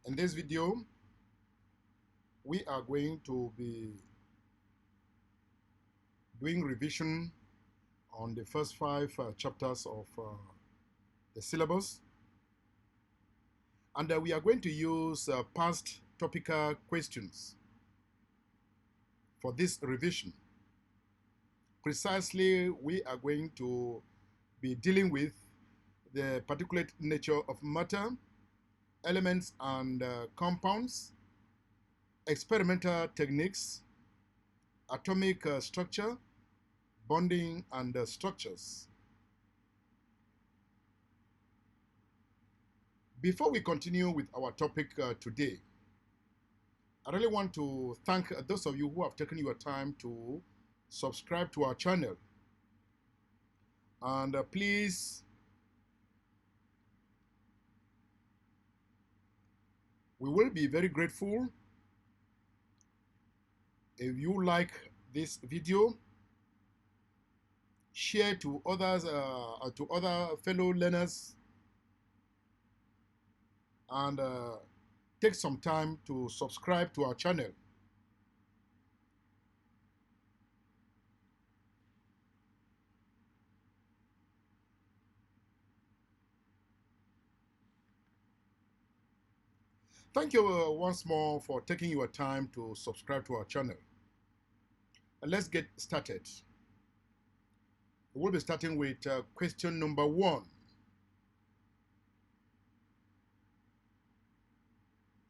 In this video, we are going to be doing revision on the first five chapters of the syllabus, and we are going to use past topical questions for this revision. Precisely, we are going to be dealing with the particulate nature of matter, elements and compounds, experimental techniques, atomic structure, bonding and structures. Before we continue with our topic today, I really want to thank those of you who have taken your time to subscribe to our channel. And please, we will be very grateful if you like this video, share to others, to other fellow learners, and take some time to subscribe to our channel. Thank you once more for taking your time to subscribe to our channel. Let's get started. We'll be starting with question number 1.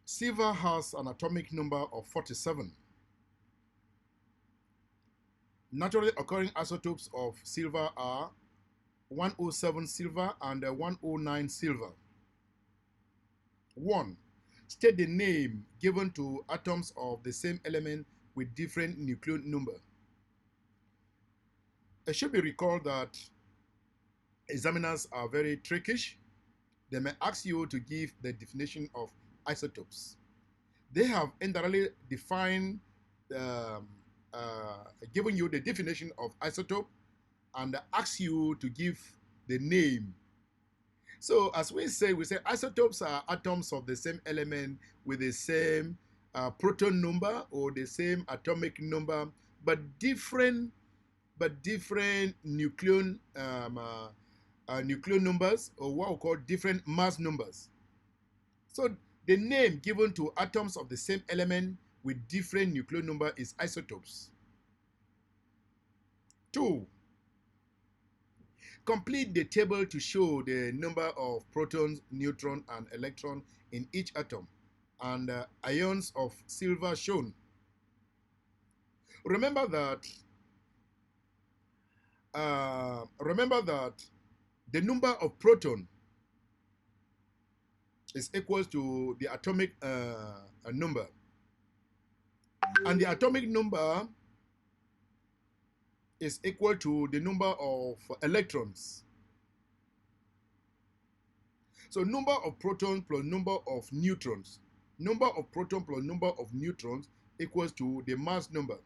Silver has an atomic number of 47. Naturally occurring isotopes of silver are 107 silver and 109 silver. 1. State the name given to atoms of the same element with different nucleon number. It should be recalled that examiners are very trickish. They may ask you to give the definition of isotopes. They have indirectly defined, given you the definition of isotope and ask you to give the name. So as we say isotopes are atoms of the same element with the same proton number or the same atomic number, but different nucleon nucleon numbers, or what we call different mass numbers. So the name given to atoms of the same element with different nucleon number is isotopes. 2. Complete the table to show the number of protons, neutrons, and electrons in each atom and ions of silver shown. Remember that the number of proton is equal to the atomic number, and the atomic number is equal to the number of electrons. So number of protons plus number of neutrons. Number of protons plus number of neutrons equals to the mass number.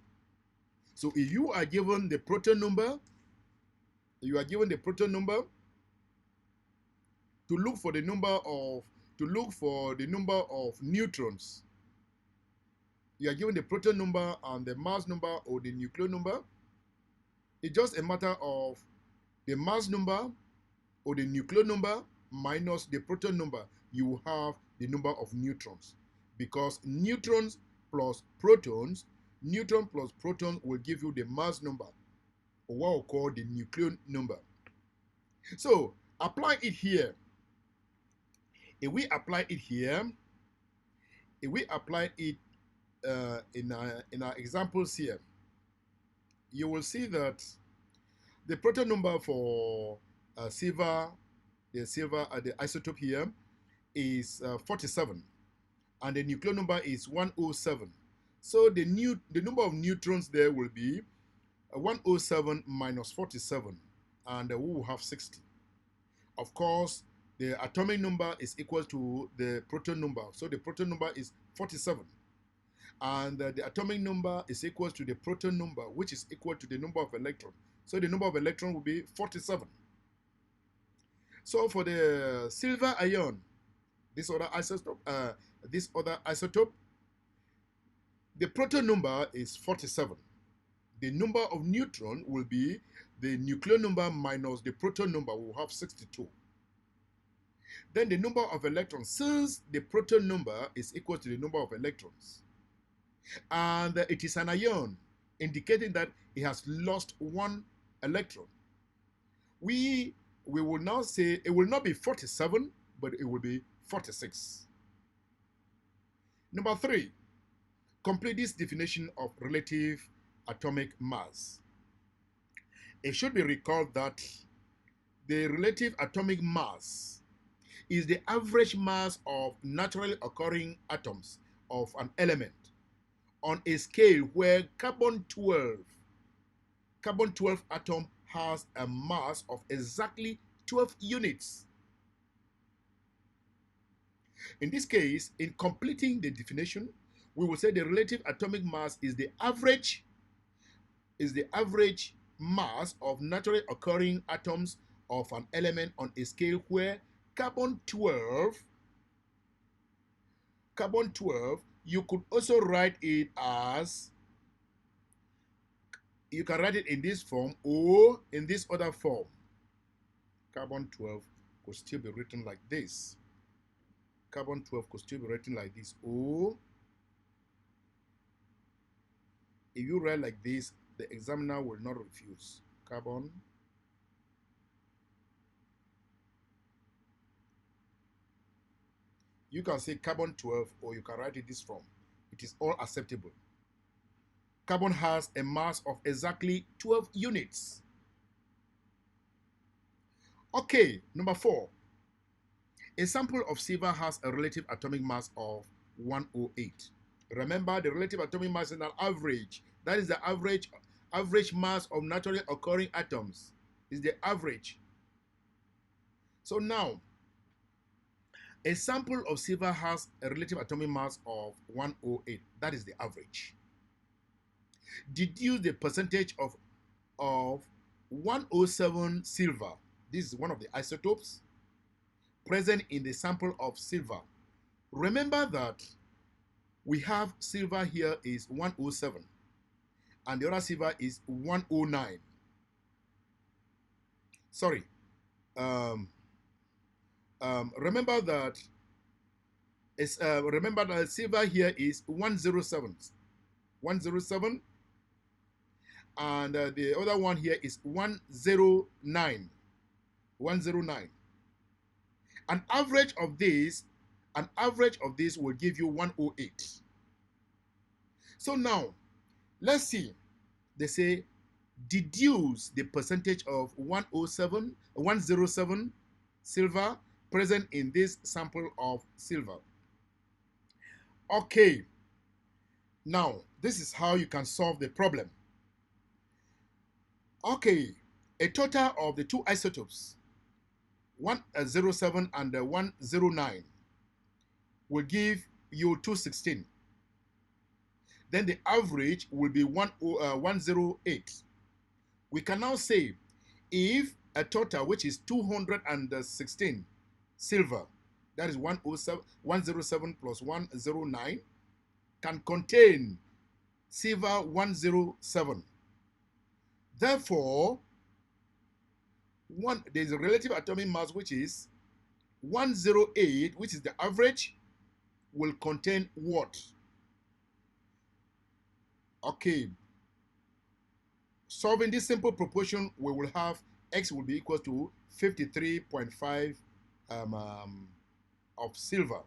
So if you are given the proton number, to look for the number of neutrons. You are given the proton number and the mass number or the nucleon number. It's just a matter of the mass number or the nucleon number minus the proton number. You will have the number of neutrons, because neutrons plus protons will give you the mass number, or what we call the nucleon number. So apply it here. If we apply it in our examples here, you will see that the proton number for the isotope here is 47, and the nucleon number is 107. So the number of neutrons there will be 107 minus 47, and we will have 60. Of course, the atomic number is equal to the proton number, so the proton number is 47. And the atomic number is equal to the proton number, which is equal to the number of electrons. So the number of electrons will be 47. So for the silver ion, this other isotope, the proton number is 47. The number of neutron will be the nuclear number minus the proton number, will have 62. Then the number of electrons, since the proton number is equal to the number of electrons, and it is an ion, indicating that it has lost one electron, we will now say it will not be 47, but it will be 46. Number 3, complete this definition of relative atomic mass. It should be recalled that the relative atomic mass is the average mass of naturally occurring atoms of an element on a scale where carbon 12 atom has a mass of exactly 12 units. In this case, in completing the definition, we will say the relative atomic mass is the average mass of naturally occurring atoms of an element on a scale where carbon 12, you could also write it as, you can write it in this form or in this other form. Carbon 12 could still be written like this. Carbon 12 could still be written like this. Or if you write like this, the examiner will not refuse. Carbon you can say carbon 12, or you can write it this form. It is all acceptable. Carbon has a mass of exactly 12 units. Okay, number 4. A sample of silver has a relative atomic mass of 108. Remember, the relative atomic mass is an average. That is the average mass of naturally occurring atoms. Is the average. So now, a sample of silver has a relative atomic mass of 108. That is the average. Deduce the percentage of 107 silver. This is one of the isotopes present in the sample of silver. Remember that we have silver here is 107 and the other silver is 109. Sorry. Remember that silver here is 107, and the other one here is 109. An average of this will give you 108. So now, let's see. They say deduce the percentage of 107 silver present in this sample of silver. Okay, now this is how you can solve the problem. Okay, a total of the two isotopes, 107 and 109, will give you 216. Then the average will be 108. We can now say if a total which is 216 silver, that is 107 plus 109, can contain silver 107. Therefore, there is a relative atomic mass which is 108, which is the average, will contain what? Okay. Solving this simple proportion, we will have X will be equal to 53.5 of silver.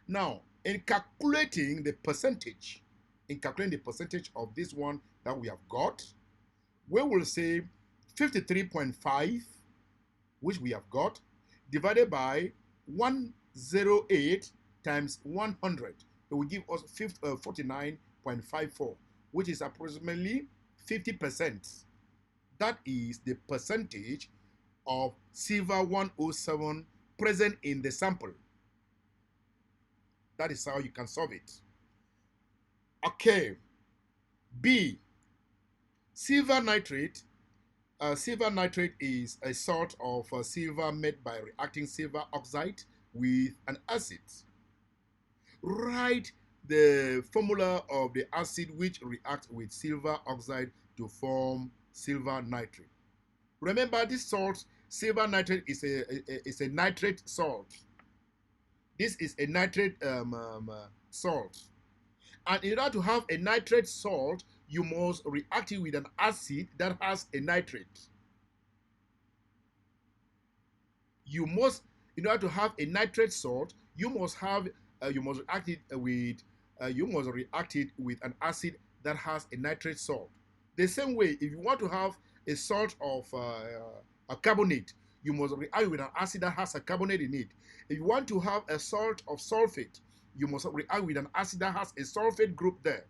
Now, in calculating the percentage of this one that we have got, we will say 53.5, which we have got, divided by 108 times 100. It will give us 49.54, which is approximately 50%. That is the percentage of silver 107 present in the sample. That is how you can solve it. Okay. B. Silver nitrate. Silver nitrate is a sort of silver made by reacting silver oxide with an acid. Write the formula of the acid which reacts with silver oxide to form silver nitrate. Remember, this salt, silver nitrate, is a nitrate salt. This is a nitrate salt. And in order to have a nitrate salt, you must react it with an acid that has a nitrate. You must, in order to have a nitrate salt, you must react it with an acid that has a nitrate salt. The same way, if you want to have a salt of a carbonate, you must react with an acid that has a carbonate in it. If you want to have a salt of sulfate, you must react with an acid that has a sulfate group there.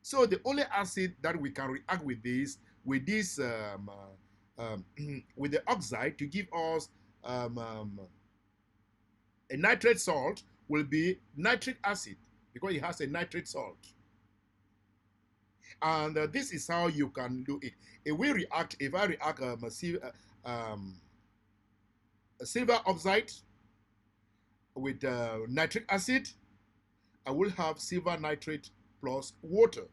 So the only acid that we can react with with the oxide to give us a nitrate salt will be nitric acid, because it has a nitrate salt. And this is how you can do it. If I react silver oxide with nitric acid, I will have silver nitrate plus water.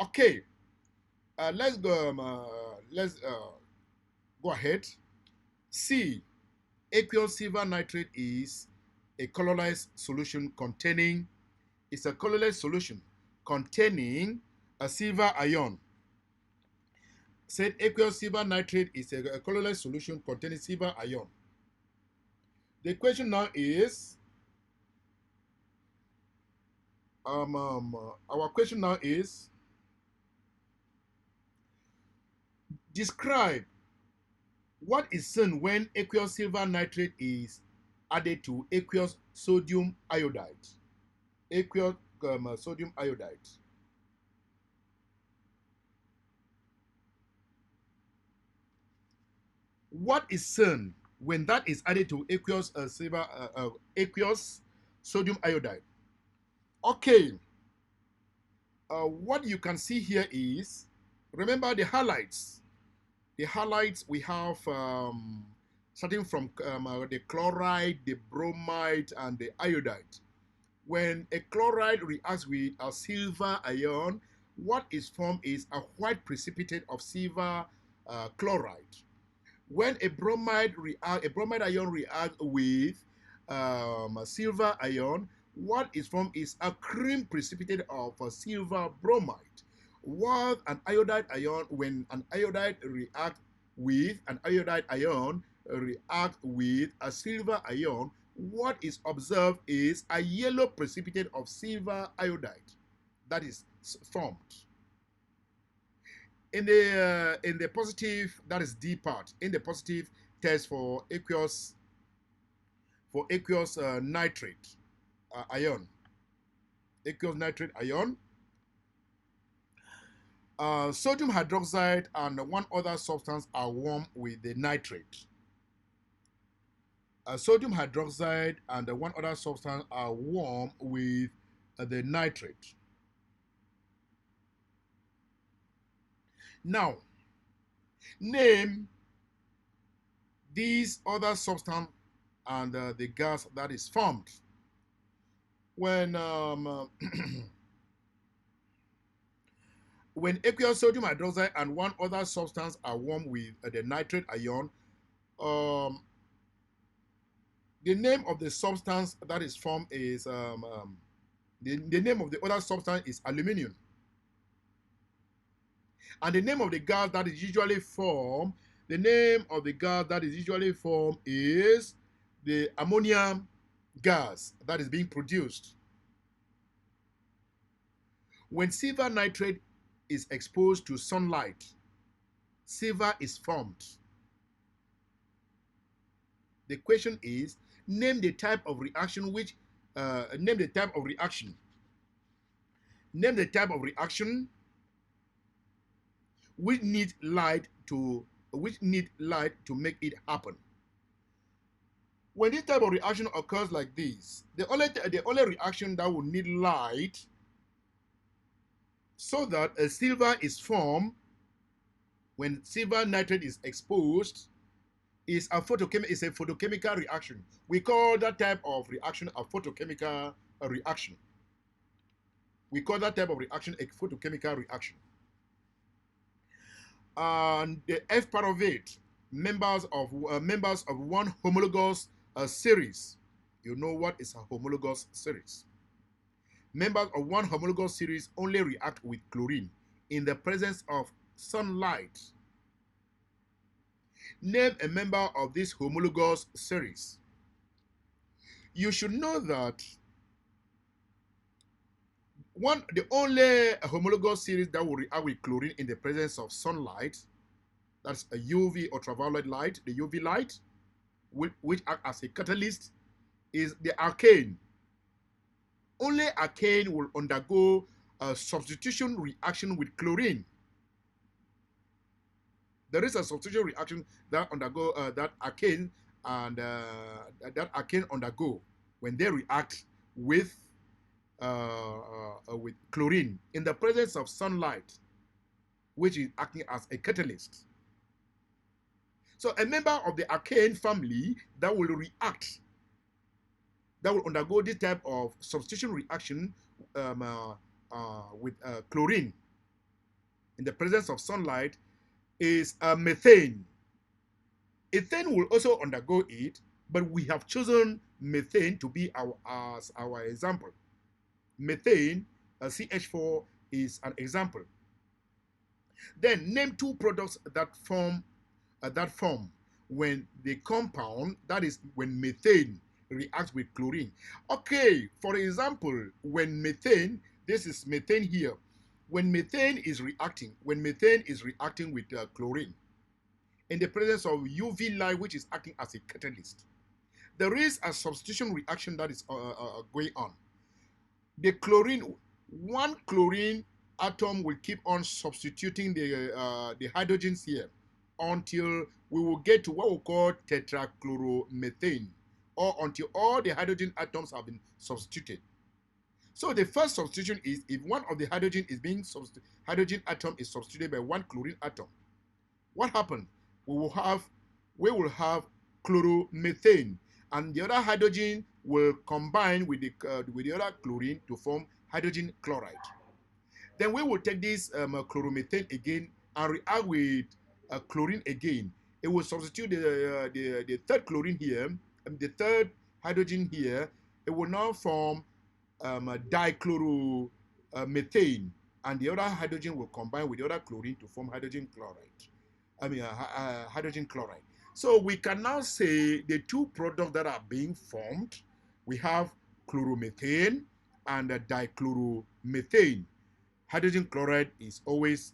Okay, let's go ahead. C, aqueous silver nitrate is a colorless solution containing a silver ion. Said aqueous silver nitrate is a colorless solution containing silver ion. The question now is, our question now is, describe what is seen when aqueous silver nitrate is added to aqueous sodium iodide. Aqueous sodium iodide. What is seen when that is added to aqueous aqueous sodium iodide? Okay. What you can see here is, remember the halides. The halides we have starting from the chloride, the bromide, and the iodide. When a chloride reacts with a silver ion, what is formed is a white precipitate of silver chloride. When a bromide ion reacts with a silver ion, what is formed is a cream precipitate of silver bromide. While an iodide ion, when an iodide reacts with an iodide ion react with a silver ion, what is observed is a yellow precipitate of silver iodide that is formed. In the positive, that is D part, in the positive test for aqueous nitrate ion, aqueous nitrate ion, sodium hydroxide and one other substance are warm with the nitrate. Sodium hydroxide and one other substance are warm with the nitrate. Now, name these other substance and the gas that is formed. When when aqueous sodium hydroxide and one other substance are warm with the nitrate ion, the name of the substance that is formed is the name of the other substance is aluminum. And the name of the gas that is usually formed, is the ammonium gas that is being produced. When silver nitrate is exposed to sunlight, silver is formed. The question is, name the type of reaction which needs light to make it happen. When this type of reaction occurs like this, the only reaction that will need light so that a silver is formed when silver nitrate is exposed is a photochemical reaction. We call that type of reaction a photochemical reaction. We call that type of reaction a photochemical reaction. And the F part of it, members of one homologous series. You know what is a homologous series? Members of one homologous series only react with chlorine in the presence of sunlight. Name a member of this homologous series. You should know that the only homologous series that will react with chlorine in the presence of sunlight, that's a UV ultraviolet light, the UV light, which act as a catalyst, is the alkane. Only alkane will undergo a substitution reaction with chlorine. There is a substitution reaction that undergo that alkane undergo when they react with chlorine in the presence of sunlight, which is acting as a catalyst. So a member of the alkane family that will react, that will undergo this type of substitution reaction with chlorine in the presence of sunlight is methane. Ethane will also undergo it, but we have chosen methane to be as our example. Methane, CH4, is an example. Then name two products that form when the compound, that is when methane reacts with chlorine. Okay, for example, when methane, this is methane here, when methane is reacting with chlorine in the presence of UV light, which is acting as a catalyst, there is a substitution reaction that is going on. The chlorine, one chlorine atom will keep on substituting the hydrogens here until we will get to what we call tetrachloromethane, or until all the hydrogen atoms have been substituted. So the first substitution is if one of the hydrogen atom is substituted by one chlorine atom. What happens? We will have chloromethane, and the other hydrogen will combine with the other chlorine to form hydrogen chloride. Then we will take this chloromethane again and react with chlorine again. It will substitute the third chlorine here, the third hydrogen here. It will now form dichloromethane, and the other hydrogen will combine with the other chlorine to form hydrogen chloride. Hydrogen chloride. So we can now say the two products that are being formed, we have chloromethane and dichloromethane. Hydrogen chloride is always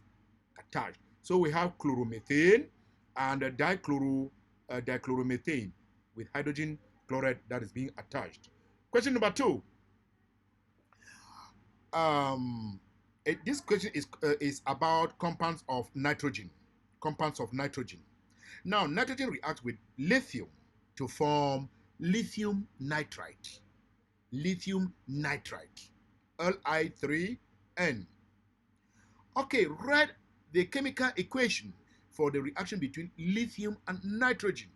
attached. So we have chloromethane and dichloromethane with hydrogen chloride that is being attached. Question number 2. This question is about compounds of nitrogen. Now, nitrogen reacts with lithium to form lithium nitrite. Lithium nitrite, Li3N. Okay, write the chemical equation for the reaction between lithium and nitrogen.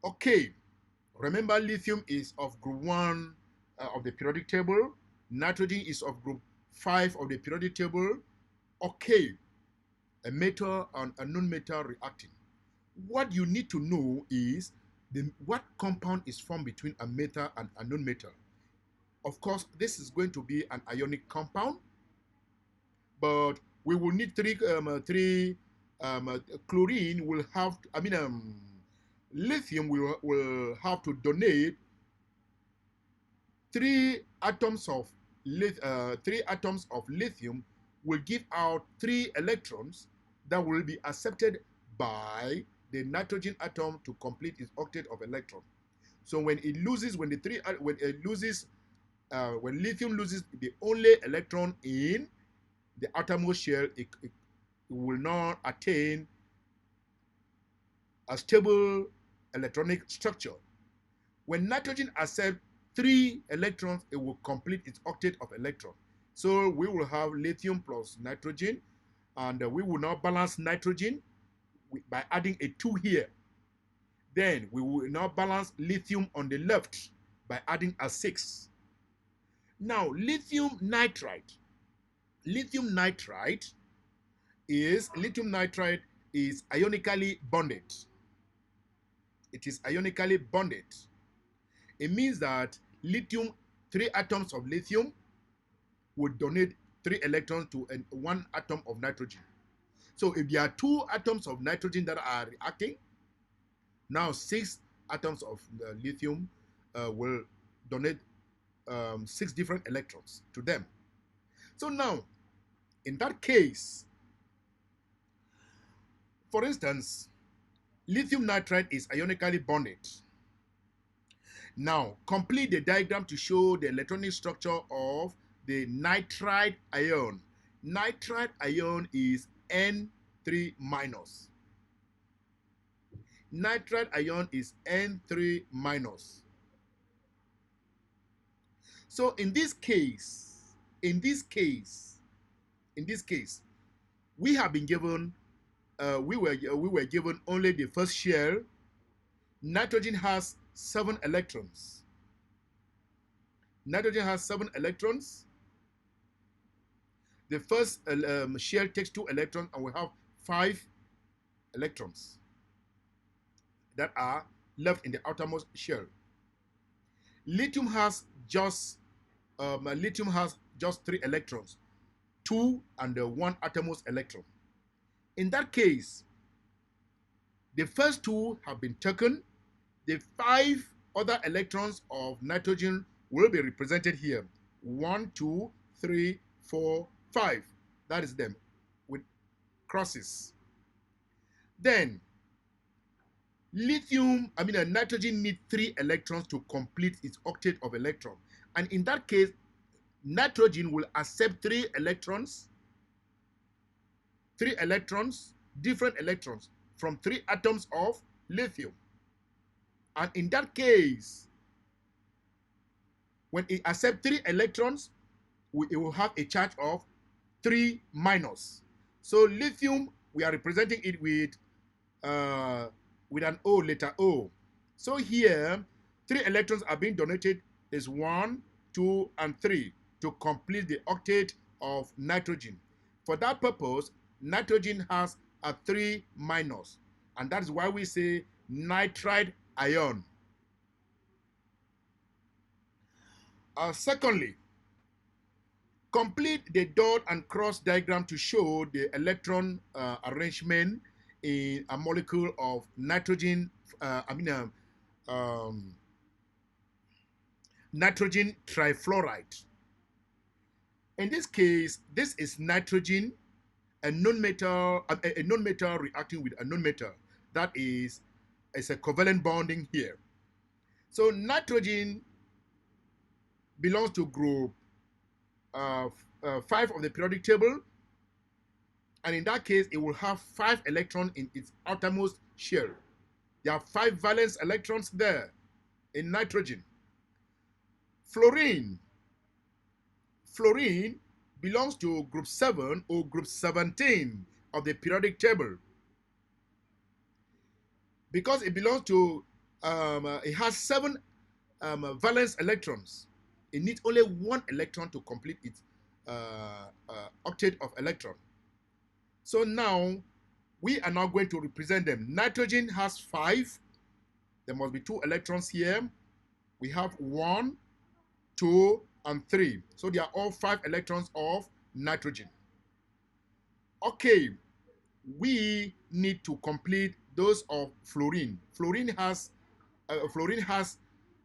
Okay, remember lithium is of group 1 of the periodic table. Nitrogen is of group 5 of the periodic table. Okay, a metal and a non-metal reacting. What you need to know is what compound is formed between a metal and a non-metal. Of course, this is going to be an ionic compound, but we will need chlorine will have to, lithium will have to donate 3 atoms of lithium will give out 3 electrons that will be accepted by the nitrogen atom to complete its octet of electrons. So when lithium loses the only electron in the outermost shell, it will not attain a stable electronic structure. When nitrogen accepts 3 electrons, it will complete its octet of electrons. So we will have lithium plus nitrogen, and we will now balance nitrogen by adding a 2 here. Then we will now balance lithium on the left by adding a 6. Now, lithium nitrite. Lithium nitrite is ionically bonded. It is ionically bonded. It means that lithium, 3 atoms of lithium would donate 3 electrons to 1 atom of nitrogen. So if there are 2 atoms of nitrogen that are reacting, now 6 atoms of lithium will donate 6 different electrons to them. So now, in that case, for instance, lithium nitrite is ionically bonded. Now, complete the diagram to show the electronic structure of the nitrite ion. Nitrite ion is N3 minus. Nitrite ion is N3 minus. So in this case, we have been given, we were given only the first shell. Nitrogen has 7 electrons. Nitrogen has 7 electrons. The first shell takes 2 electrons, and we have 5 electrons that are left in the outermost shell. Lithium has just 3 electrons, 2 and 1 outermost electron. In that case, the first 2 have been taken. The 5 other electrons of nitrogen will be represented here. 1, 2, 3, 4, 5. That is them with crosses. Then nitrogen needs 3 electrons to complete its octet of electron. And in that case, nitrogen will accept 3 electrons, different electrons from 3 atoms of lithium. And in that case, when it accepts 3 electrons, it will have a charge of 3 minus. So lithium, we are representing it with an O, letter O. So here, 3 electrons are being donated is 1, 2, and 3 to complete the octet of nitrogen. For that purpose, nitrogen has a 3 minus, and that is why we say nitrite ion. Secondly, complete the dot and cross diagram to show the electron arrangement in a molecule of nitrogen, nitrogen trifluoride. In this case, this is nitrogen, a non-metal reacting with a non-metal. That is, it's a covalent bonding here. So nitrogen belongs to group 5 of the periodic table, and in that case, it will have 5 electrons in its outermost shell. There are 5 valence electrons there in nitrogen. Fluorine belongs to group 7 or group 17 of the periodic table. Because it belongs to, it has 7 valence electrons. It needs only 1 electron to complete its octet of electron. So now, we are now going to represent them. Nitrogen has 5. There must be 2 electrons here. We have 1, 2, and 3. So they are all 5 electrons of nitrogen. Okay, we need to complete those of fluorine. Fluorine has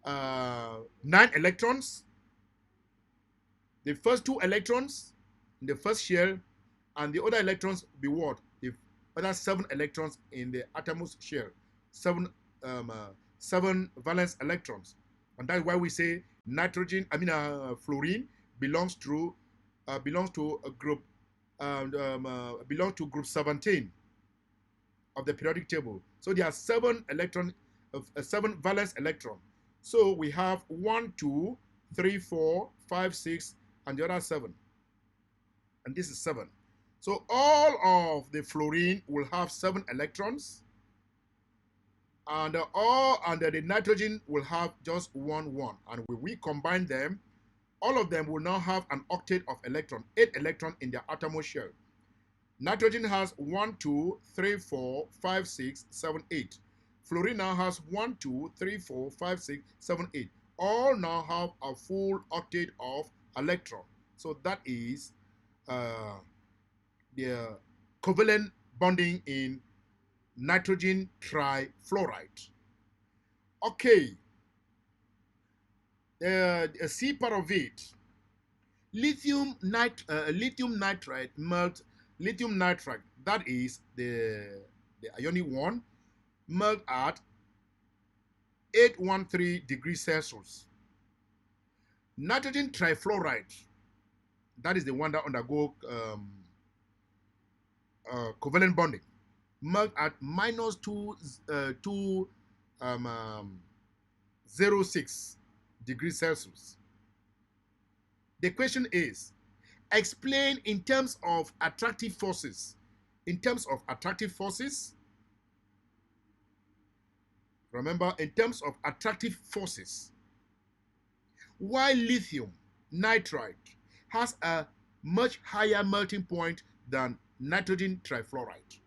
9 electrons. The first 2 electrons in the first shell, and the other electrons will be what? The other 7 electrons in the outermost shell. 7 valence electrons. And that's why we say fluorine belongs to a group belongs to group 17 of the periodic table. So there are 7 valence electron. So we have 1, 2, 3, 4, 5, 6, and the other 7. And this is 7. So all of the fluorine will have 7 electrons, and the nitrogen will have just 1. And when we combine them, all of them will now have an octet of electron, 8 electrons in their outermost shell. Nitrogen has 1, 2, 3, 4, 5, 6, 7, 8. Fluorine now has 1, 2, 3, 4, 5, 6, 7, 8. All now have a full octet of electron. So that is the covalent bonding in nitrogen trifluoride. Okay, the C part of it, lithium nitrite melt lithium nitrite, that is the ionic one, melt at 813 degrees Celsius. Nitrogen trifluoride, that is the one that undergo covalent bonding, melt at minus 206 degrees Celsius. The question is, explain in terms of attractive forces. In terms of attractive forces, remember, in terms of attractive forces, why lithium nitrite has a much higher melting point than nitrogen trifluoride.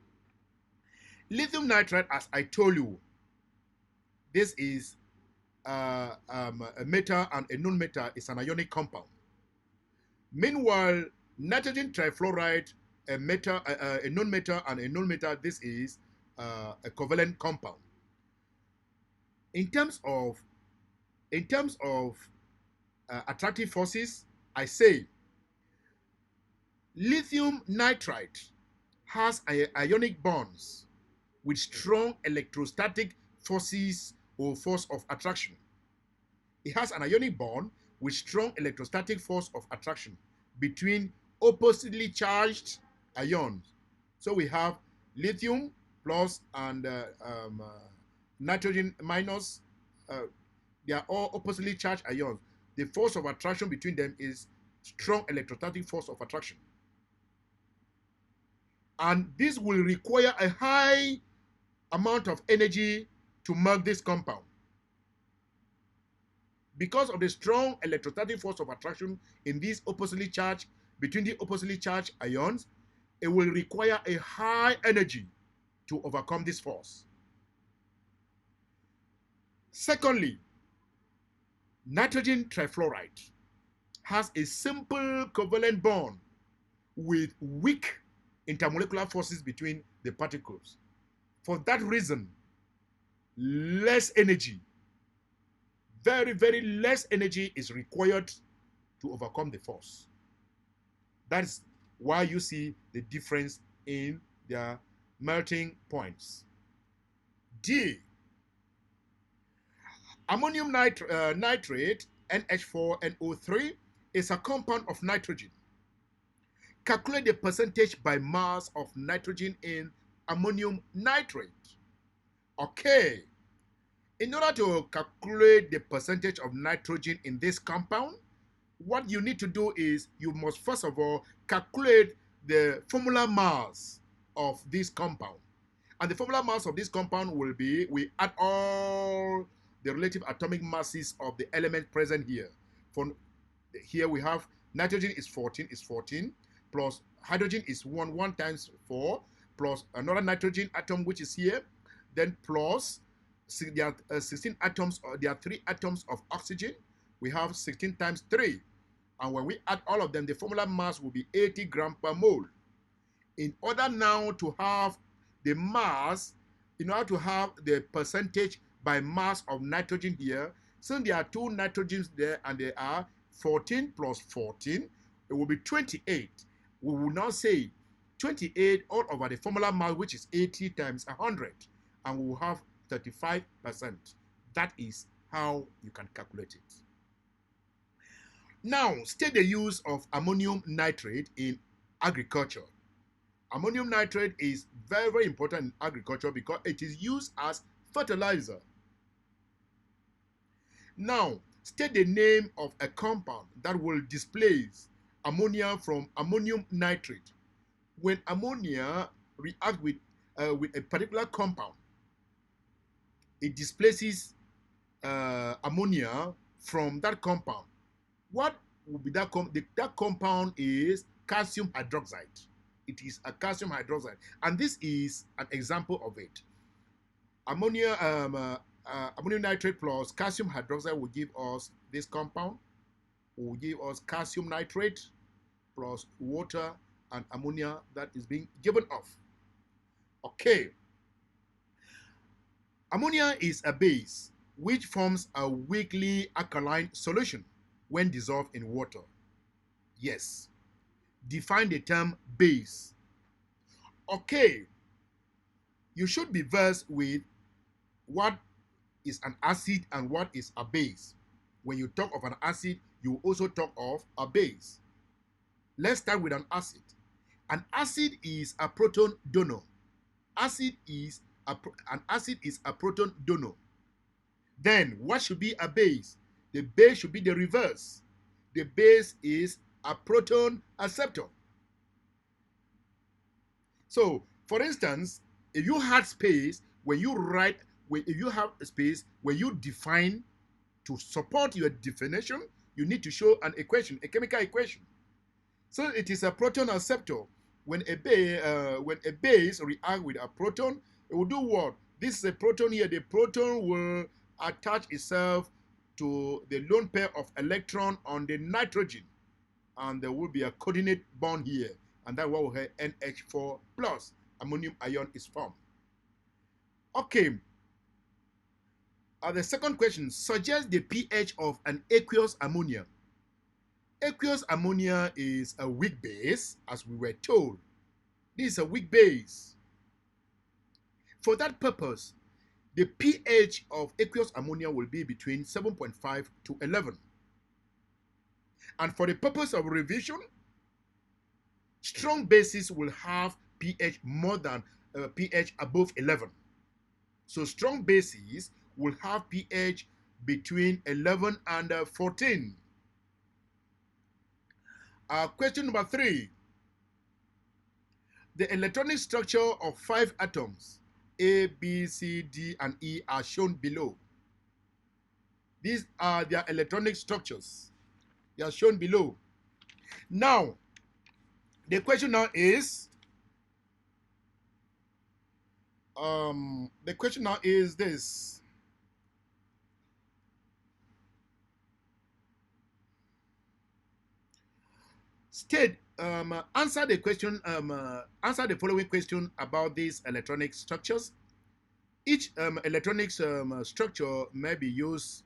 Lithium nitrite, as I told you, this is a metal and a non-metal, is an ionic compound. Meanwhile, nitrogen trifluoride, a metal, a non-metal and a non-metal, this is a covalent compound. In terms of attractive forces, I say lithium nitrite has ionic bonds with strong electrostatic forces or force of attraction. It has an ionic bond with strong electrostatic force of attraction between oppositely charged ions. So we have lithium plus and nitrogen minus. They are all oppositely charged ions. The force of attraction between them is strong electrostatic force of attraction. And this will require a high amount of energy to melt this compound. Because of the strong electrostatic force of attraction in these oppositely charged, between the oppositely charged ions, it will require a high energy to overcome this force. Secondly, nitrogen trifluoride has a simple covalent bond with weak intermolecular forces between the particles. For that reason, less energy, very, very less energy is required to overcome the force. That's why you see the difference in their melting points. D. Ammonium nitrate, NH4NO3, is a compound of nitrogen. Calculate the percentage by mass of nitrogen in ammonium nitrate. Okay. In order to calculate the percentage of nitrogen in this compound, what you need to do is you must first of all calculate the formula mass of this compound. And the formula mass of this compound will be, we add all the relative atomic masses of the element present here. Here we have nitrogen is 14, plus hydrogen is 1 times 4, plus another nitrogen atom which is here, then plus there are 16 atoms, there are 3 atoms of oxygen. We have 16 times 3. And when we add all of them, the formula mass will be 80 grams per mole. In order now to have the mass, in order to have the percentage by mass of nitrogen here, since there are 2 nitrogens there and they are 14 plus 14, it will be 28. We will now say 28 all over the formula mass, which is 80 times 100, and we will have 35%. That is how you can calculate it. Now, state the use of ammonium nitrate in agriculture. Ammonium nitrate is very, very important in agriculture because it is used as fertilizer. Now, state the name of a compound that will displace ammonia from ammonium nitrate. when ammonia reacts with a particular compound, it displaces ammonia from that compound. What will be that? That compound is calcium hydroxide. It is a calcium hydroxide, and this is an example of it. Ammonia, ammonium nitrate plus calcium hydroxide will give us this compound. Will give us calcium nitrate plus water and ammonia that is being given off. Okay. Ammonia is a base which forms a weakly alkaline solution when dissolved in water. Yes. Define the term base. Okay. You should be versed with what is an acid and what is a base. When you talk of an acid, you also talk of a base. Let's start with an acid. An acid is a proton donor. An acid is a proton donor. Then what should be a base? The base should be the reverse. The base is a proton acceptor. So, for instance, if you had space when you write, if you have a space when you define, to support your definition, you need to show an equation, a chemical equation. So it is a proton acceptor. When a base reacts with a proton, it will do what? This is a proton here. The proton will attach itself to the lone pair of electron on the nitrogen, and there will be a coordinate bond here, and that will have NH4 plus ammonium ion is formed. Okay. The second question, suggest the pH of an aqueous ammonia. Aqueous ammonia is a weak base, as we were told. This is a weak base. For that purpose, the pH of aqueous ammonia will be between 7.5 to 11. And for the purpose of revision, strong bases will have pH more than pH above 11. So strong bases will have pH between 11 and 14. Question number 3. The electronic structure of 5 atoms, A, B, C, D, and E, are shown below. These are their electronic structures. They are shown below. Now, the question now is, this. Answer the question. Answer the following question about these electronic structures. Each electronic structure may be used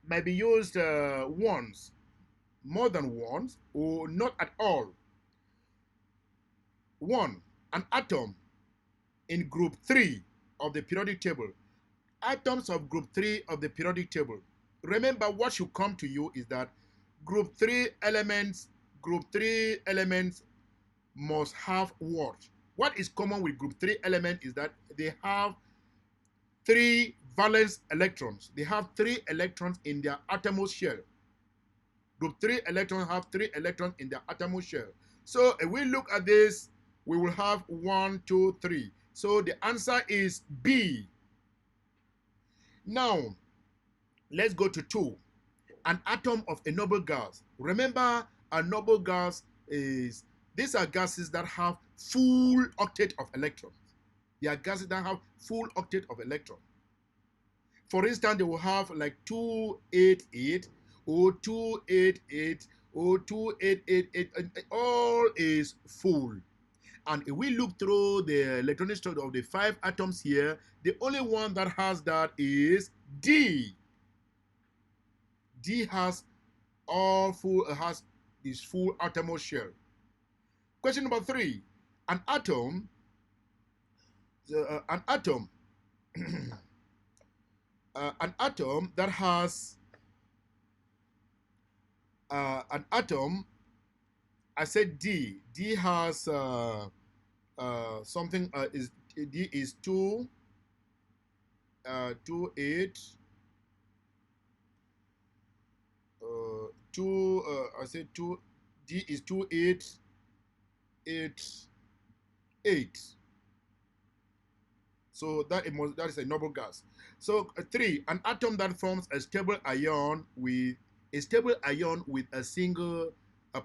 once, more than once, or not at all. 1. An atom in group 3 of the periodic table. Atoms of group 3 of the periodic table. Remember, what should come to you is that group 3 elements must have what? What is common with group 3 element is that they have 3 valence electrons. They have 3 electrons in their atomose shell. Group 3 electrons have 3 electrons in their atomose shell. So if we look at this, we will have 1, 2, 3. So the answer is B. Now, let's go to 2. An atom of a noble gas. Remember, a noble gas is, these are gases that have full octet of electrons. They are gases that have full octet of electrons. For instance, they will have like 288 or 288 or 2888, and all is full. And if we look through the electronic structure of the 5 atoms here, the only one that has that is D. D has this full atomose shell. Question number 3. An atom that has an atom, I said D. D has something is D is 2 8 2 I said 2. D is 2 8 8. So that is a noble gas. So 3, an atom that forms a stable ion with a single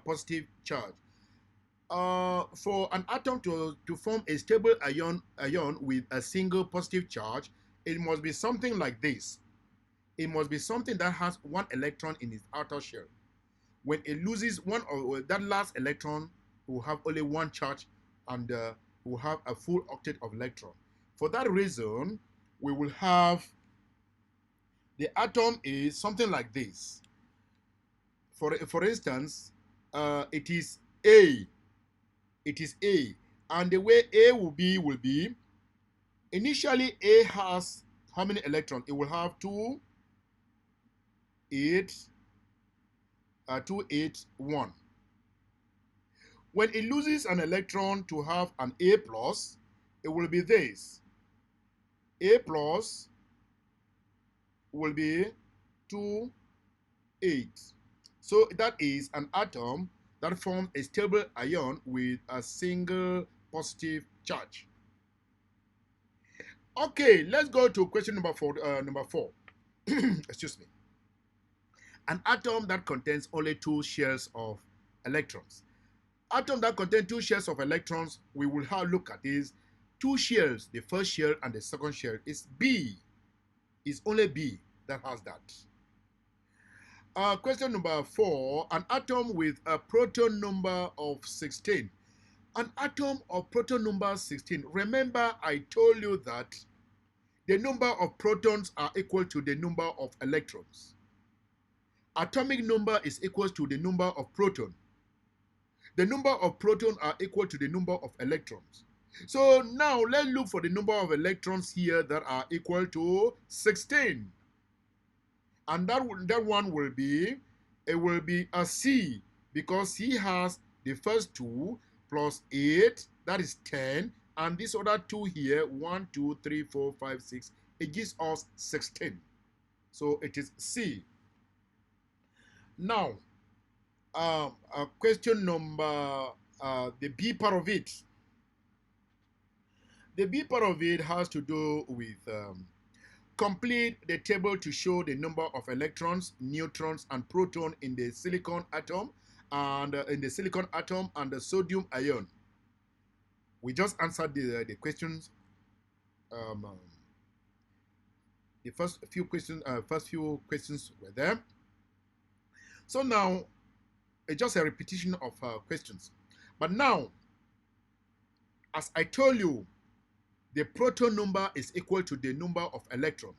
positive charge. For an atom to form a stable ion with a single positive charge, it must be something like this. It must be something that has one electron in its outer shell. When it loses one, or that last electron will have only one charge, and will have a full octet of electron. For that reason, we will have the atom is something like this. For instance, it is A. It is A, and the way A will be initially A has how many electrons? It will have 2, 8, 2, 8, 1. When it loses an electron to have an A plus, it will be this. A plus will be 2, 8. So that is an atom that forms a stable ion with a single positive charge. Okay, let's go to question number 4. Excuse me. An atom that contains only 2 shares of electrons. Atom that contains 2 shares of electrons, we will have a look at these 2 shares. The first share and the second share is B. It's only B that has that. Question number 4. An atom with a proton number of 16. An atom of proton number 16. Remember, I told you that the number of protons are equal to the number of electrons. Atomic number is equal to the number of protons. The number of protons are equal to the number of electrons. So now let's look for the number of electrons here that are equal to 16. And that one will be, it will be a C, because C has the first 2 plus 8, that is 10, and this other 2 here, 1, 2, 3, 4, 5, 6, it gives us 16. So it is C. Now, question number, the B part of it. The B part of it has to do with complete the table to show the number of electrons, neutrons, and protons in the silicon atom and the sodium ion. We just answered the questions. The first few questions were there. So now it's just a repetition of questions. But now, as I told you, the proton number is equal to the number of electrons.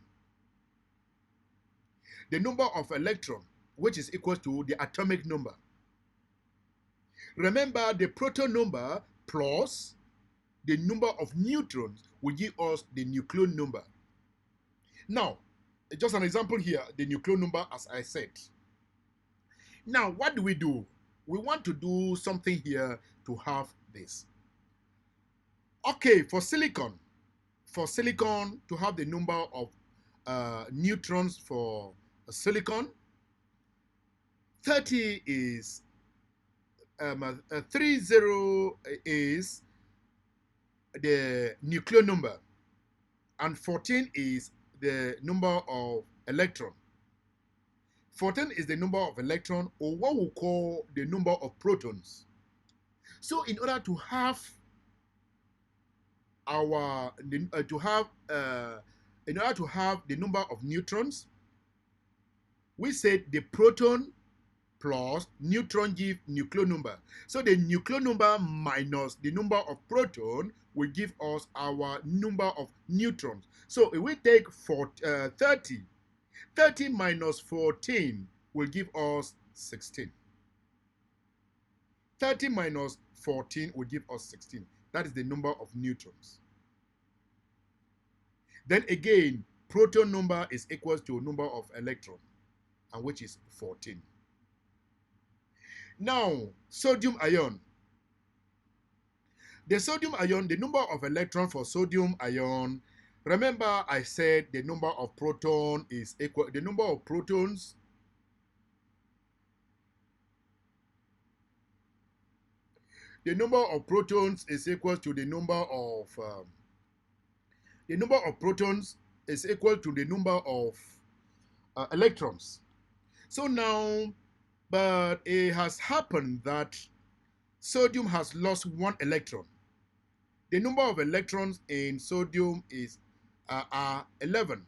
The number of electrons, which is equal to the atomic number. Remember, the proton number plus the number of neutrons will give us the nucleon number. Now, just an example here, the nucleon number, as I said. Now, what do? We want to do something here to have this. Okay, for silicon to have the number of neutrons for silicon, 30 is 30 is the nucleon number, and 14 is the number of electron. 14 is the number of electron, or what we call the number of protons. So in order to have in order to have the number of neutrons, we said the proton plus neutron give nucleon number. So the nucleon number minus the number of proton will give us our number of neutrons. So if we take 30 minus 14 will give us 16. 30 minus 14 will give us 16. That is the number of neutrons. Then again, proton number is equal to number of electrons, and which is 14. Now, sodium ion. The sodium ion, the number of electrons for sodium ion, remember I said the number of proton is equal, the number of protons the number of protons is equal to the number of protons is equal to the number of electrons. So now, but it has happened that sodium has lost 1 electron. The number of electrons in sodium is 11.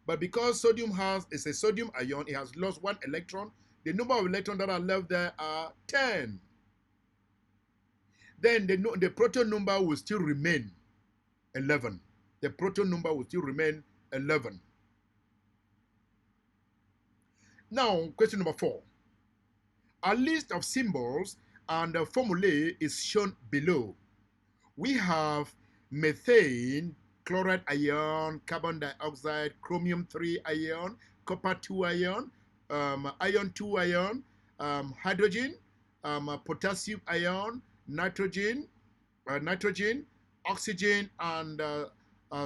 But because sodium is a sodium ion, it has lost 1 electron. The number of electrons that are left there are 10. Then the proton number will still remain 11. The proton number will still remain 11. Now, question number 4. A list of symbols and formulae is shown below. We have methane, chloride ion, carbon dioxide, chromium 3 ion, copper 2 ion, iron 2 ion, hydrogen, potassium ion, nitrogen, oxygen, and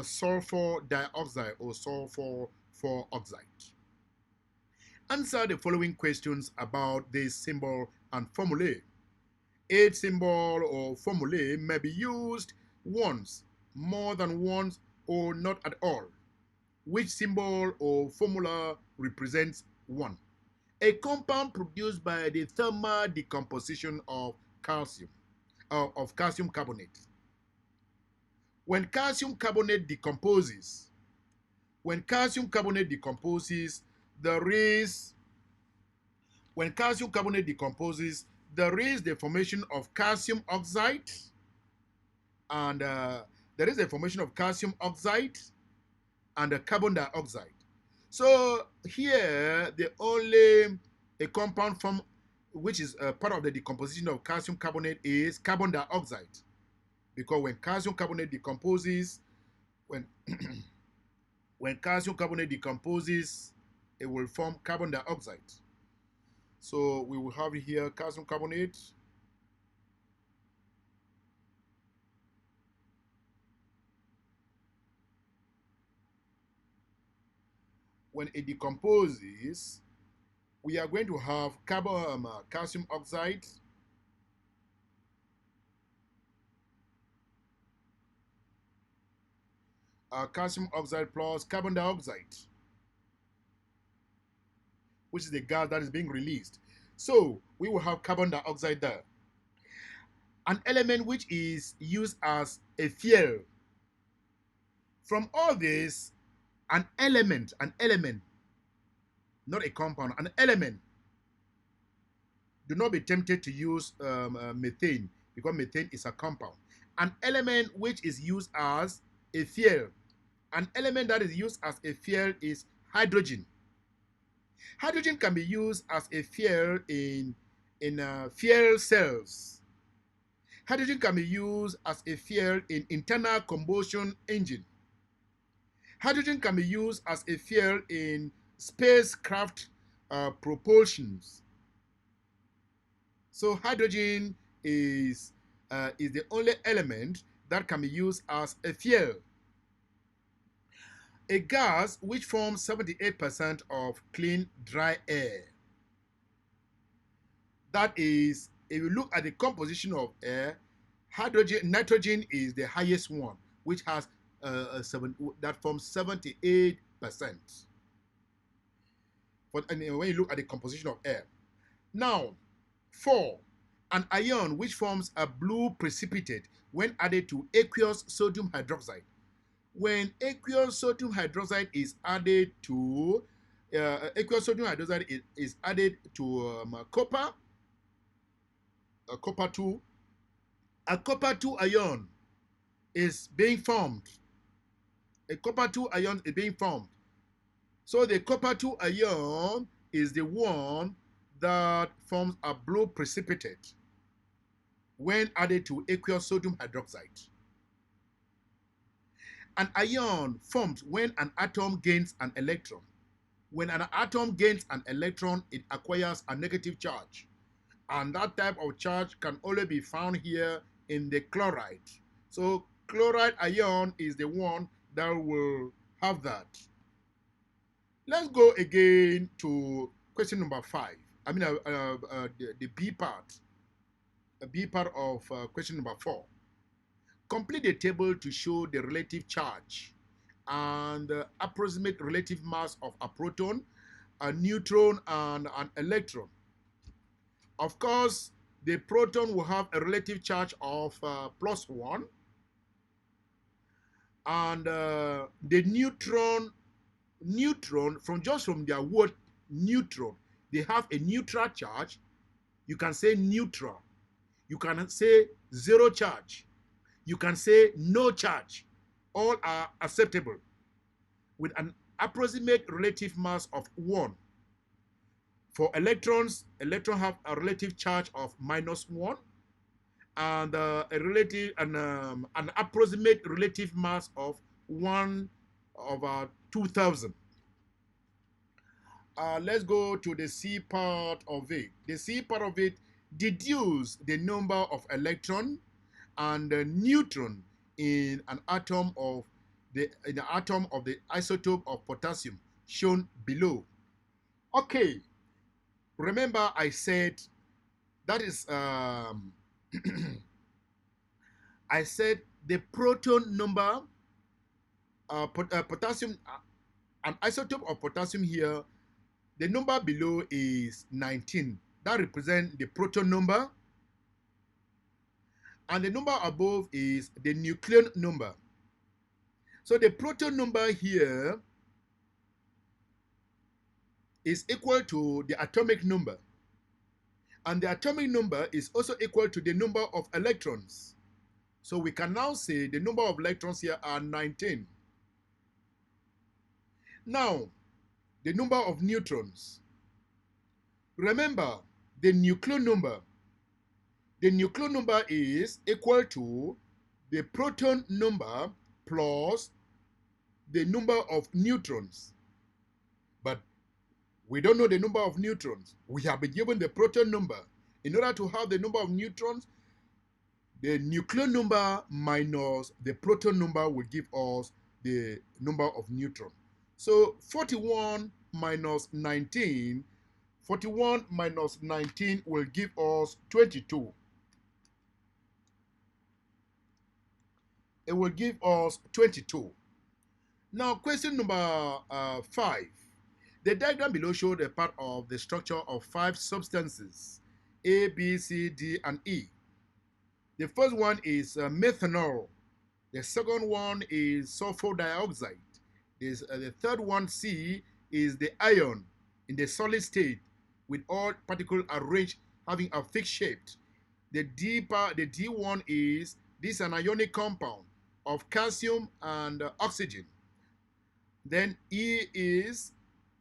sulfur dioxide or sulfur oxide. Answer the following questions about this symbol and formulae. Each symbol or formulae may be used once, more than once, or not at all. Which symbol or formula represents 1? A compound produced by the thermal decomposition of calcium carbonate. When calcium carbonate decomposes, there is the formation of calcium oxide, and there is a formation of calcium oxide and carbon dioxide. So here, the only a compound form which is part of the decomposition of calcium carbonate is carbon dioxide, because when calcium carbonate decomposes, when calcium carbonate decomposes, it will form carbon dioxide. So we will have here calcium carbonate. When it decomposes, we are going to have calcium oxide, calcium oxide plus carbon dioxide, which is the gas that is being released. So we will have carbon dioxide there. An element which is used as a fuel. From all this, an element, not a compound, an element. Do not be tempted to use methane, because methane is a compound. An element which is used as a fuel. An element that is used as a fuel is hydrogen. Hydrogen can be used as a fuel in fuel cells. Hydrogen can be used as a fuel in internal combustion engine. Hydrogen can be used as a fuel in spacecraft propulsions. So hydrogen is the only element that can be used as a fuel. A gas which forms 78% of clean dry air. That is, if you look at the composition of air, nitrogen is the highest one, which has that forms 78%. When you look at the composition of air. Now, 4. An ion which forms a blue precipitate when added to aqueous sodium hydroxide. When aqueous sodium hydroxide is added to copper, copper 2, a copper 2 ion is being formed. A copper 2 ion is being formed. So the copper 2 ion is the one that forms a blue precipitate when added to aqueous sodium hydroxide. An ion forms when an atom gains an electron. When an atom gains an electron, it acquires a negative charge. And that type of charge can only be found here in the chloride. So chloride ion is the one that will have that. Let's go again to question number 5. I mean the B part. B part of question number 4. Complete the table to show the relative charge and approximate relative mass of a proton, a neutron, and an electron. Of course, the proton will have a relative charge of +1, and the neutron, from their word neutron, they have a neutral charge. You can say neutral. You can say zero charge. You can say no charge. All are acceptable with an approximate relative mass of 1. For electrons have a relative charge of -1 and an approximate relative mass of 1/2000. Let's go to the C part of it. The C part of it, deduce the number of electron and neutron in an atom of the isotope of potassium shown below. Okay, remember I said that is I said the proton number, potassium, an isotope of potassium here, the number below is 19. That represents the proton number. And the number above is the nucleon number. So the proton number here is equal to the atomic number. And the atomic number is also equal to the number of electrons. So we can now say the number of electrons here are 19. Now, the number of neutrons. Remember, the nucleon number. The nucleon number is equal to the proton number plus the number of neutrons. But we don't know the number of neutrons. We have been given the proton number. In order to have the number of neutrons, the nucleon number minus the proton number will give us the number of neutrons. So 41 minus 19 will give us 22. It will give us 22. Now, question number 5. The diagram below shows a part of the structure of 5 substances, A, B, C, D, and E. The first one is methanol. The second one is sulfur dioxide. The third one, C, is the ion in the solid state with all particles arranged having a fixed shape. The D1 is an ionic compound of calcium and oxygen. Then E is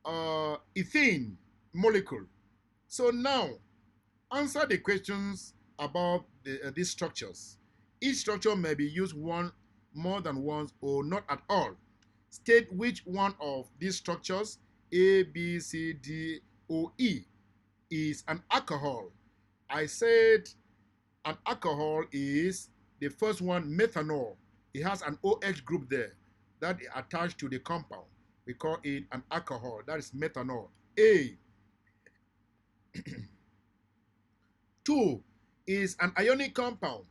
ethane molecule. So now, answer the questions about these structures. Each structure may be used more than once or not at all. State which one of these structures, A, B, C, D, or E, is an alcohol. I said an alcohol is the first one, methanol. It has an OH group there that is attached to the compound. We call it an alcohol. That is methanol. A. 2 is an ionic compound.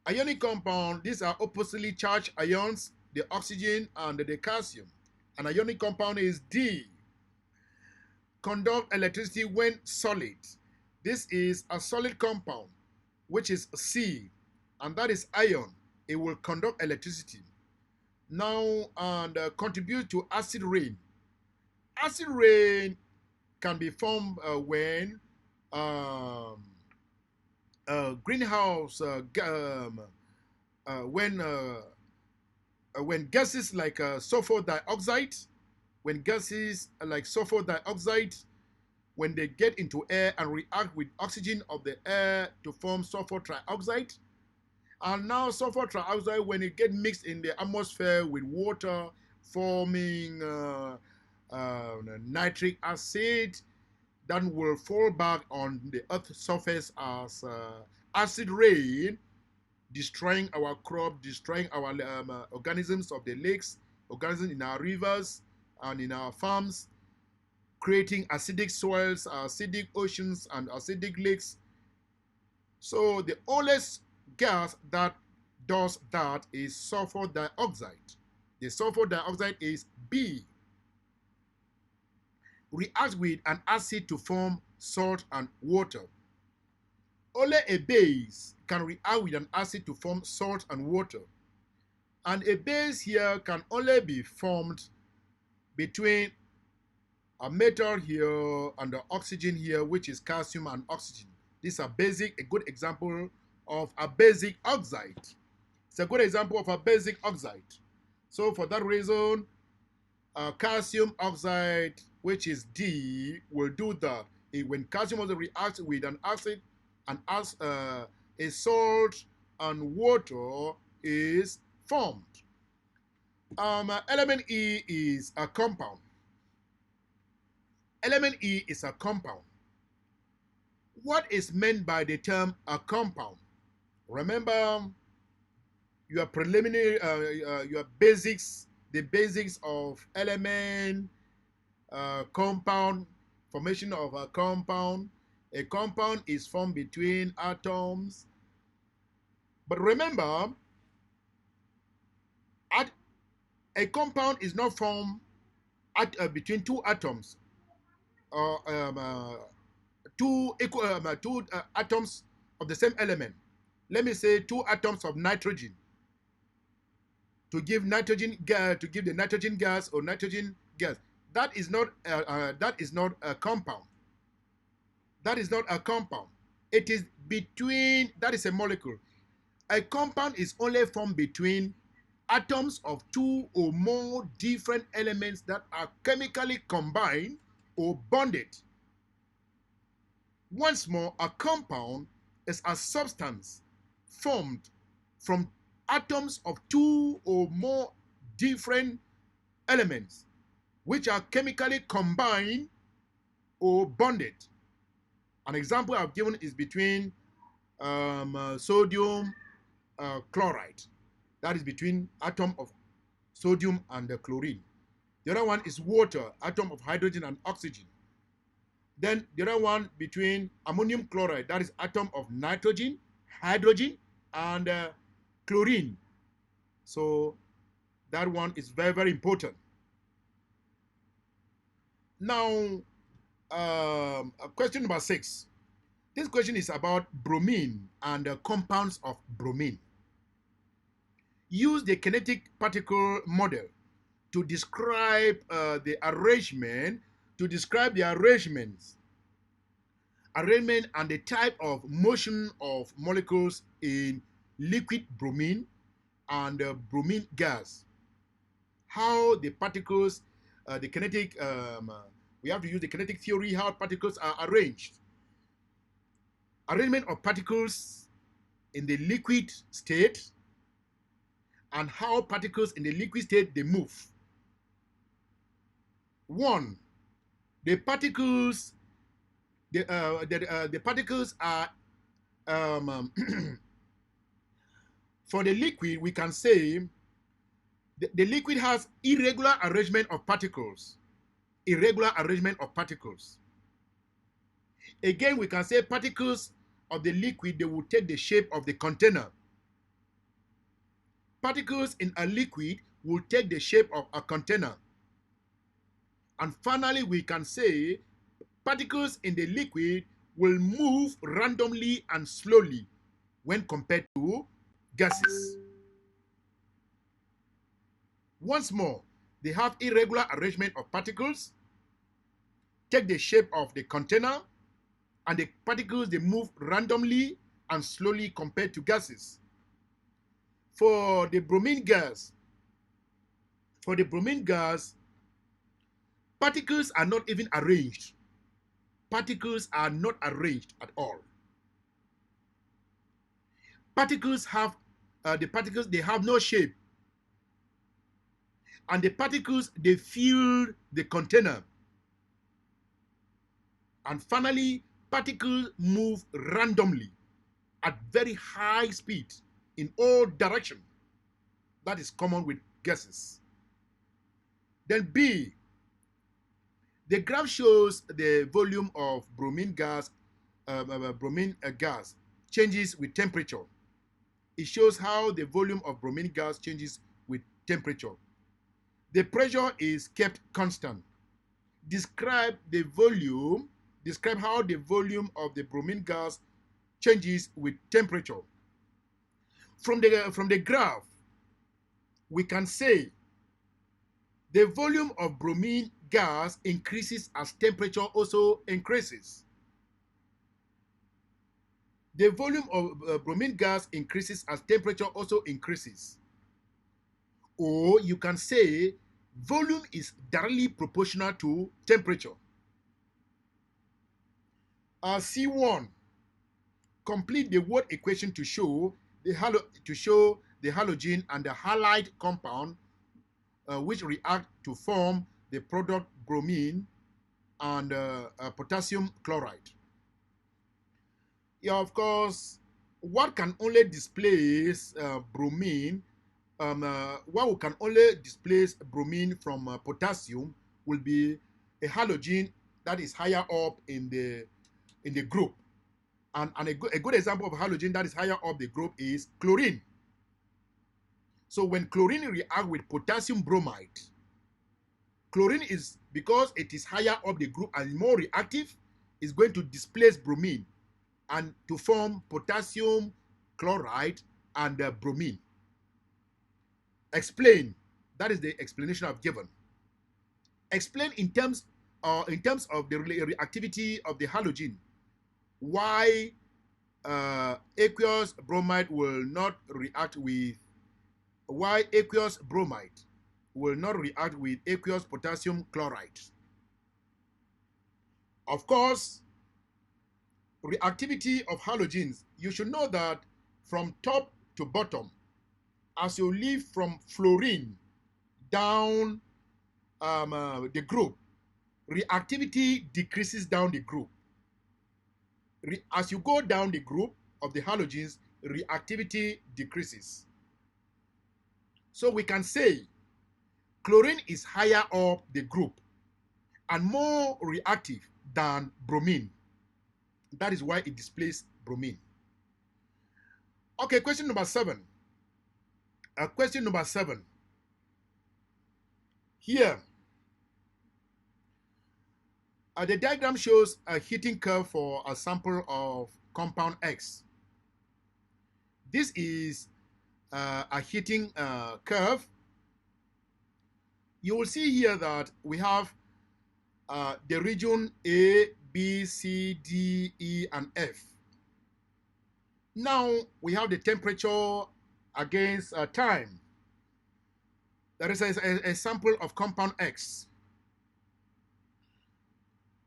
Ionic compound, these are oppositely charged ions, the oxygen and the calcium. An ionic compound is D. Conduct electricity when solid. This is a solid compound, which is C, and that is ion. It will conduct electricity. Now, and contribute to acid rain. Acid rain can be formed when greenhouse when gases like sulfur dioxide, when they get into air and react with oxygen of the air to form sulfur trioxide. And now sulfur trioxide, when it gets mixed in the atmosphere with water, forming nitric acid, that will fall back on the Earth's surface as acid rain, destroying our crop, destroying our organisms of the lakes, organisms in our rivers and in our farms, creating acidic soils, acidic oceans, and acidic lakes. So the only gas that does that is sulfur dioxide. The sulfur dioxide is B. Reacts with an acid to form salt and water. Only a base can react with an acid to form salt and water. And a base here can only be formed between a metal here and the oxygen here, which is calcium and oxygen. These are a good example of a basic oxide. It's a good example of a basic oxide. So for that reason, calcium oxide, which is D, will do that. When calcium oxide reacts with an acid, and as a salt and water is formed. Element E is a compound. Element E is a compound. What is meant by the term a compound? Remember your preliminary, your basics, the basics of element, compound, formation of a compound. A compound is formed between atoms. But remember, a compound is not formed between two atoms or two atoms of the same element. Let me say 2 atoms of nitrogen to give nitrogen gas, to give the nitrogen gas or nitrogen gas. That is not a compound. That is not a compound. It is between, that is a molecule. A compound is only formed between atoms of 2 or more different elements that are chemically combined or bonded. Once more, a compound is a substance formed from atoms of 2 or more different elements which are chemically combined or bonded. An example I've given is between sodium chloride. That is between atom of sodium and chlorine. The other one is water, atom of hydrogen and oxygen. Then the other one between ammonium chloride, that is atom of nitrogen, hydrogen, and chlorine. So that one is very, very important. Now, question number 6. This question is about bromine and compounds of bromine. Use the kinetic particle model to describe the arrangement, arrangement and the type of motion of molecules in liquid bromine and bromine gas. How the particles, the kinetic, we have to use the kinetic theory, how particles are arranged. Arrangement of particles in the liquid state and how particles in the liquid state they move. 1. The particles, the particles are for the liquid, we can say the liquid has irregular arrangement of particles. Irregular arrangement of particles. Again, we can say particles of the liquid, they will take the shape of the container. Particles in a liquid will take the shape of a container. And finally, we can say particles in the liquid will move randomly and slowly when compared to gases. Once more, they have irregular arrangement of particles, take the shape of the container, and the particles, they move randomly and slowly compared to gases. For the bromine gas, particles are not even arranged. Particles are not arranged at all. Particles have, they have no shape. And the particles, they fill the container. And finally, particles move randomly at very high speed in all directions. That is common with gases. Then B, the graph shows the volume of bromine gas, changes with temperature. It shows how the volume of bromine gas changes with temperature. The pressure is kept constant. Describe how the volume of the bromine gas changes with temperature. From the graph, we can say the volume of bromine gas increases as temperature also increases. The volume of bromine gas increases as temperature also increases. Or you can say volume is directly proportional to temperature. C1. Complete the word equation to show the halogen and the halide compound which react to form the product bromine and potassium chloride. Yeah, of course, what can only displace bromine, what can only displace bromine from potassium will be a halogen that is higher up in the group. And a good example of halogen that is higher up the group is chlorine. So when chlorine reacts with potassium bromide, chlorine is, because it is higher up the group and more reactive, is going to displace bromine and to form potassium chloride and bromine. Explain. That is the explanation I've given. Explain in terms of the reactivity of the halogen why aqueous bromide will not react with aqueous potassium chloride. Of course, reactivity of halogens, you should know that from top to bottom, as you leave from fluorine down the group, reactivity decreases down the group. As you go down the group of the halogens, reactivity decreases. So we can say chlorine is higher up the group and more reactive than bromine. That is why it displaces bromine. Okay, question number 7. Question number 7. Here, the diagram shows a heating curve for a sample of compound X. This is a heating curve. You will see here that we have the region A, B, C, D, E, and F. Now we have the temperature against time. There is a sample of compound X.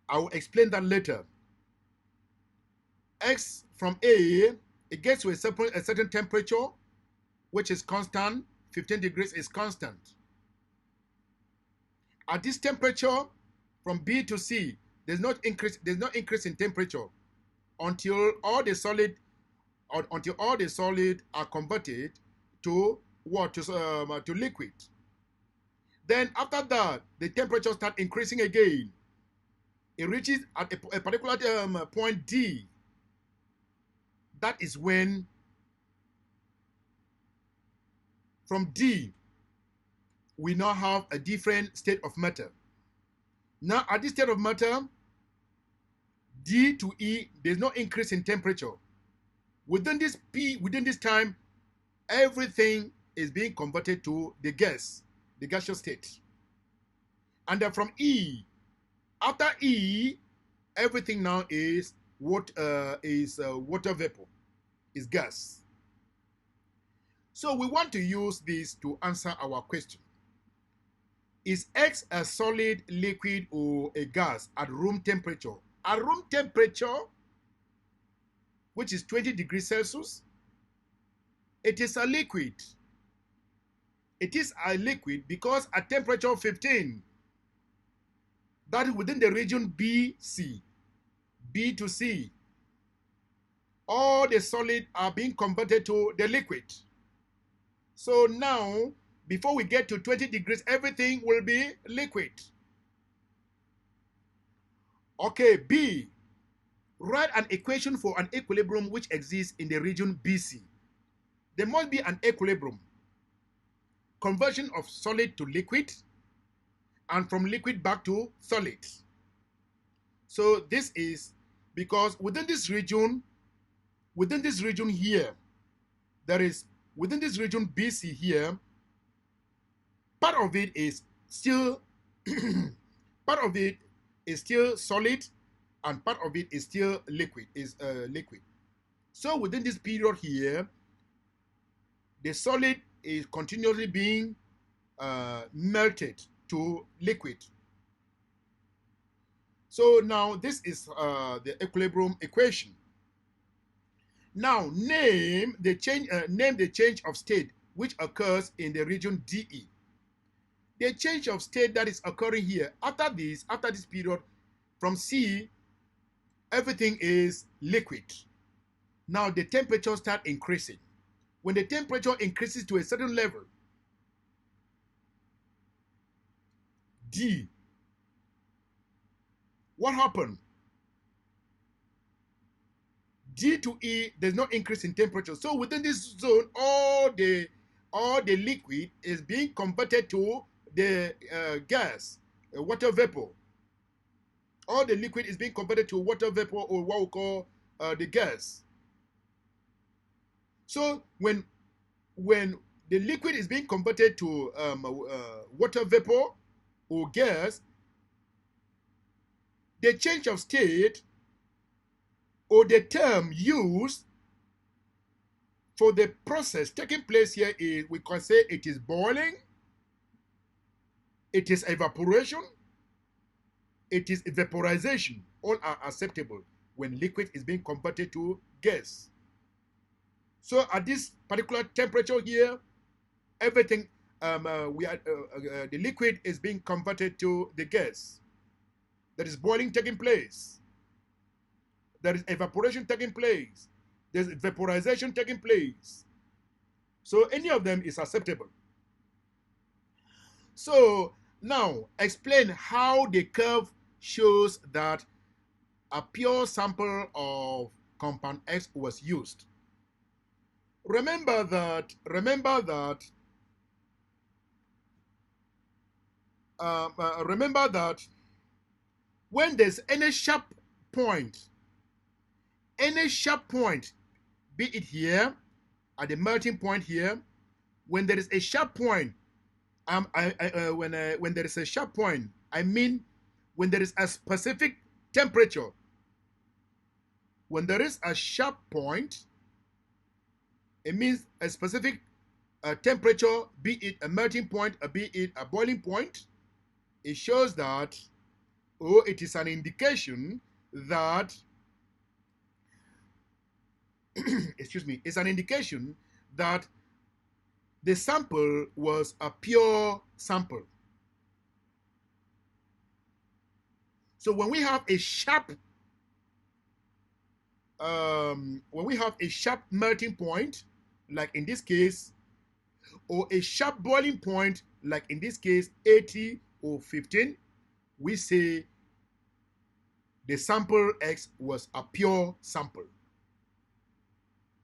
I will explain that later. X from A, it gets to a certain temperature, which is constant. 15 degrees is constant. At this temperature, from B to C, there's no increase in temperature until all the solid are converted to what? To liquid. Then after that, the temperature starts increasing again. It reaches at a particular point D. That is when from D we now have a different state of matter. Now at this state of matter, D to E, there's no increase in temperature. Within this time, everything is being converted to the gaseous state. And then from E, after E, everything now is water vapor, is gas. So we want to use this to answer our question. Is X a solid, liquid, or a gas at room temperature? At room temperature, which is 20 degrees Celsius, it is a liquid. It is a liquid because at temperature 15, that is within the region B to C, all the solid are being converted to the liquid. So now, before we get to 20 degrees, everything will be liquid. Okay, B, Write an equation for an equilibrium which exists in the region BC. There must be an equilibrium, conversion of solid to liquid, and from liquid back to solid. So this is because within this region here, there is, within this region BC here, part of it is still part of it is still solid, and part of it is still liquid, liquid. So within this period here, the solid is continuously being melted to liquid. So now this is the equilibrium equation. Now name the change of state which occurs in the region DE. The change of state that is occurring here after this period from C, everything is liquid. Now the temperature starts increasing. When the temperature increases to a certain level, D, what happened? D to E, there's no increase in temperature. So within this zone, all the liquid is being converted to the gas, water vapor. All the liquid is being converted to water vapor, or what we call the gas. So when the liquid is being converted to water vapor or gas, the change of state, or the term used for the process taking place here, is, we can say it is boiling, it is evaporation, it is vaporization. All are acceptable when liquid is being converted to gas. So at this particular temperature here, everything, the liquid is being converted to the gas. There is boiling taking place. There is evaporation taking place. There's vaporization taking place. So any of them is acceptable. So now explain how the curve shows that a pure sample of compound X was used. Remember that when there's any sharp point, be it here at the melting point here, when there is a sharp point, when there is a sharp point, I mean when there is a specific temperature. When there is a sharp point, it means a specific temperature, be it a melting point or be it a boiling point. It shows that, or it is an indication that excuse me, it's an indication that the sample was a pure sample. So when we have a sharp melting point, like in this case, or a sharp boiling point, like in this case 80 or 15, we say the sample X was a pure sample.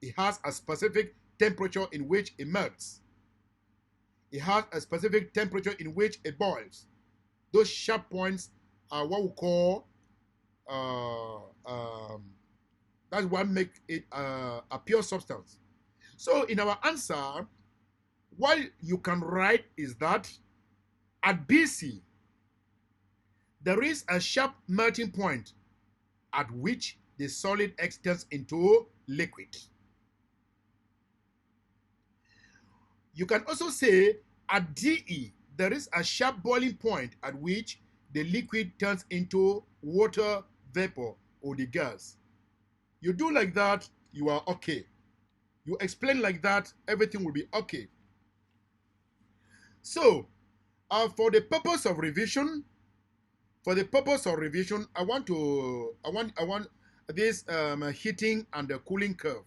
It has a specific temperature in which it melts. It has a specific temperature in which it boils. Those sharp points are what we call, that's what makes it a pure substance. So in our answer, what you can write is that at BC, there is a sharp melting point at which the solid X turns into liquid. You can also say at DE, there is a sharp boiling point at which the liquid turns into water vapor or the gas. You do like that, you are okay. You explain like that, everything will be okay. So, for the purpose of revision, I want this heating and the cooling curve.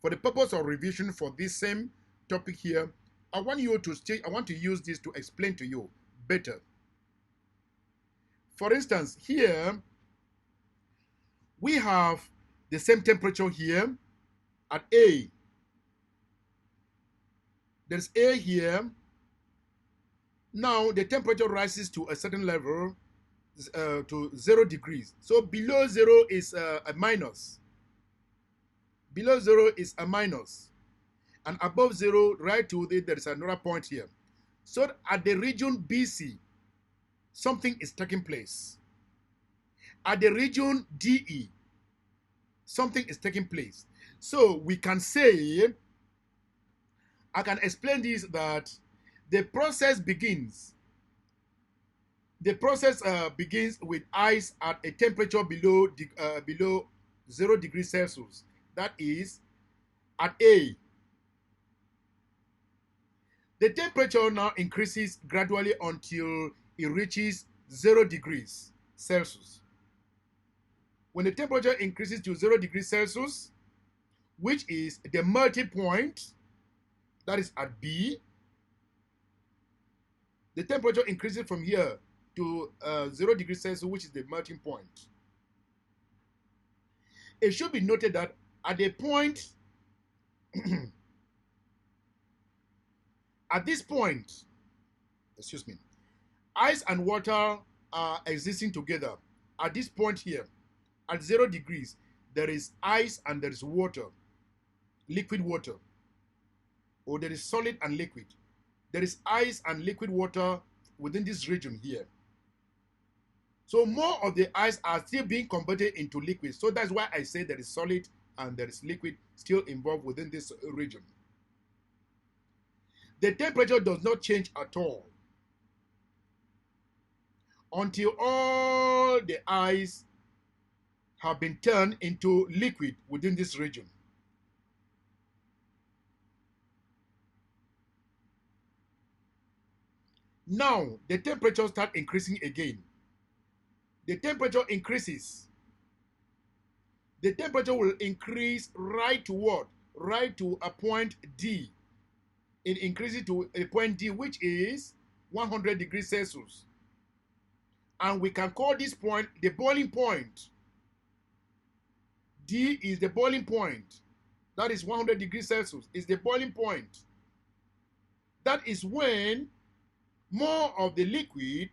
For the purpose of revision for this same topic here, I want to use this to explain to you better. For instance, here we have the same temperature here at A. There's A here. Now the temperature rises to a certain level, to 0 degrees. So below 0 is a minus. Below 0 is a minus. And above 0, right to it, there is another point here. So at the region BC, something is taking place. At the region DE, something is taking place. So we can say, I can explain this, that the process begins. The process begins with ice at a temperature below 0 degrees Celsius. That is at A. The temperature now increases gradually until it reaches 0 degrees Celsius. When the temperature increases to 0 degrees Celsius, which is the melting point, that is at B, the temperature increases from here to 0 degrees Celsius, which is the melting point. It should be noted that at the point, at this point, excuse me, ice and water are existing together. At this point here, at 0 degrees, there is ice and there is water, liquid water, or there is solid and liquid. There is ice and liquid water within this region here. So more of the ice are still being converted into liquid. So that's why I say there is solid and there is liquid still involved within this region. The temperature does not change at all until all the ice have been turned into liquid within this region. Now, the temperature starts increasing again. The temperature increases. The temperature will increase right to what? Right to a point D. It increases to a point D, which is 100 degrees Celsius. And we can call this point the boiling point. D is the boiling point. That is 100 degrees Celsius. Is the boiling point. That is when more of the liquid,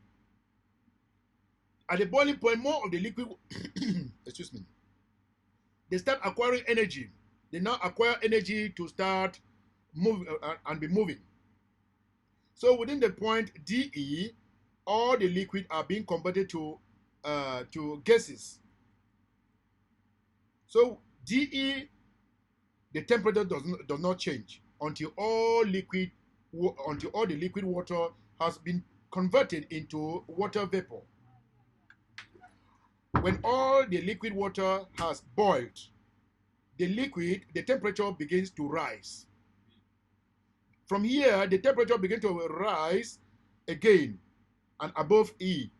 at the boiling point, more of the liquid, excuse me, they start acquiring energy. They now acquire energy to start moving and be moving. So within the point DE, all the liquid are being converted to gases. So DE, the temperature does not change until all the liquid water has been converted into water vapor. When all the liquid water has boiled, the temperature begins to rise. From here, the temperature begins to rise again and above E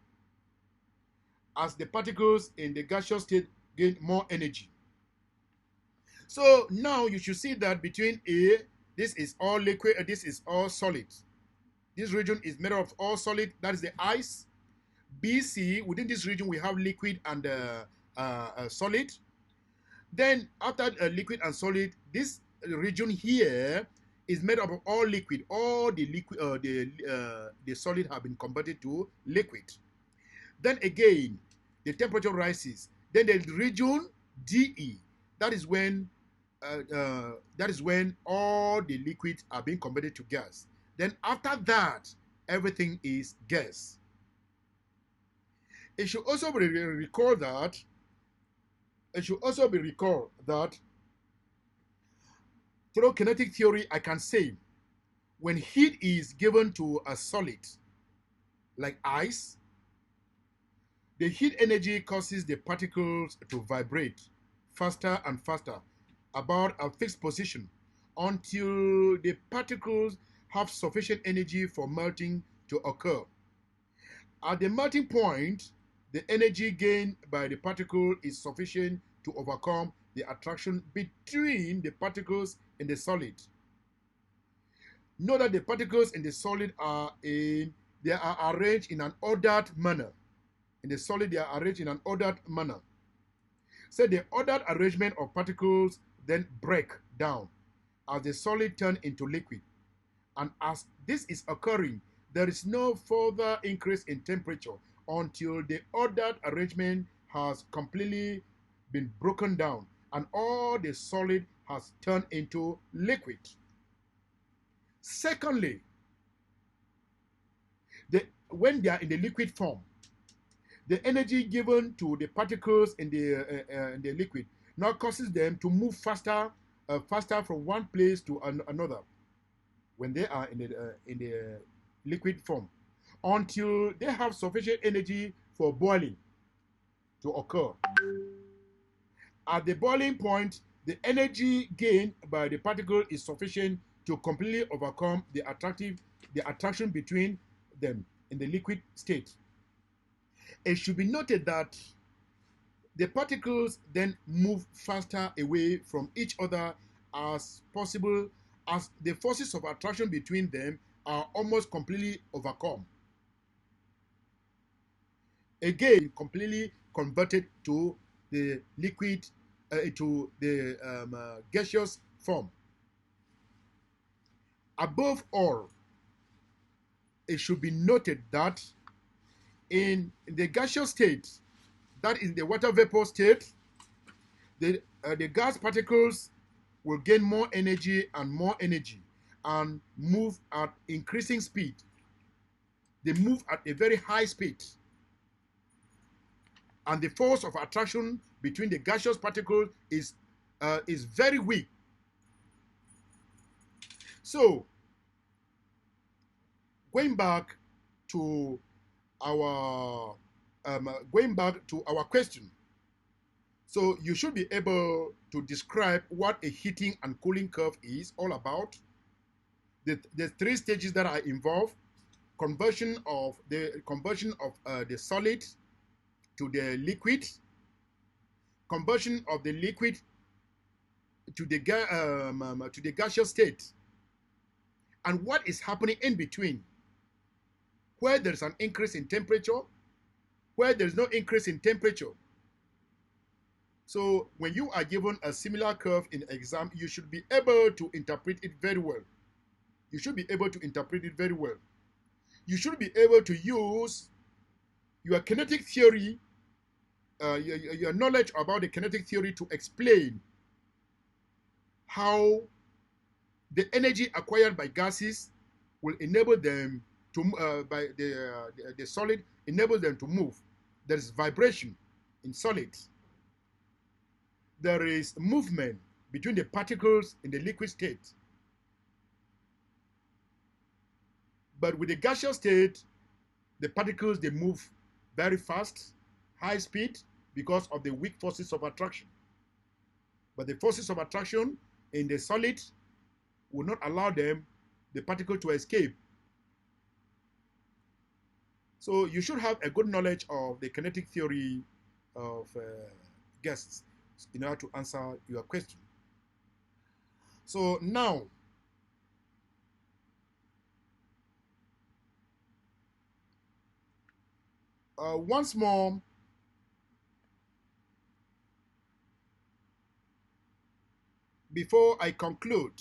as the particles in the gaseous state gain more energy. So now you should see that between A, this is all liquid, and this is all solid. This region is made of all solid, that is the ice. BC, within this region we have liquid and solid. Then after liquid and solid, this region here is made up of all liquid. All the liquid, the solid have been converted to liquid. Then again, the temperature rises. Then the region DE, that is when all the liquids are being converted to gas. Then after that, everything is gas. It should also be recalled that through kinetic theory, I can say when heat is given to a solid like ice, the heat energy causes the particles to vibrate faster and faster about a fixed position until the particles have sufficient energy for melting to occur. At the melting point, the energy gained by the particle is sufficient to overcome the attraction between the particles in the solid. Note that the particles in the solid are arranged in an ordered manner. In the solid, they are arranged in an ordered manner. So the ordered arrangement of particles then break down as the solid turn into liquid. And as this is occurring, there is no further increase in temperature until the ordered arrangement has completely been broken down and all the solid has turned into liquid. Secondly, when they are in the liquid form, the energy given to the particles in the liquid now causes them to move faster from one place to another when they are in the liquid form until they have sufficient energy for boiling to occur. At the boiling point, the energy gained by the particle is sufficient to completely overcome the attraction between them in the liquid state. It should be noted that the particles then move faster away from each other as possible as the forces of attraction between them are almost completely overcome. Again, completely converted to the liquid, to the gaseous form. Above all, it should be noted that in the gaseous state, that is the water vapor state, the gas particles will gain more energy and move at increasing speed. They move at a very high speed. And the force of attraction between the gaseous particles is very weak. So, going back to our question. So you should be able to describe what a heating and cooling curve is all about. The three stages that are involved: conversion of the solid to the liquid, conversion of the liquid to the gaseous state, and what is happening in between, where there's an increase in temperature, where there's no increase in temperature. So when you are given a similar curve in exam, you should be able to interpret it very well. You should be able to interpret it very well. You should be able to use your kinetic theory, your knowledge about the kinetic theory to explain how the energy acquired by gases will enable them to, by the solid, enable them to move. There is vibration in solids. There is movement between the particles in the liquid state. But with the gaseous state, the particles, they move very fast, high speed, because of the weak forces of attraction. But the forces of attraction in the solid will not allow the particle to escape. So you should have a good knowledge of the kinetic theory of gases in order to answer your question. So now, once more, before I conclude,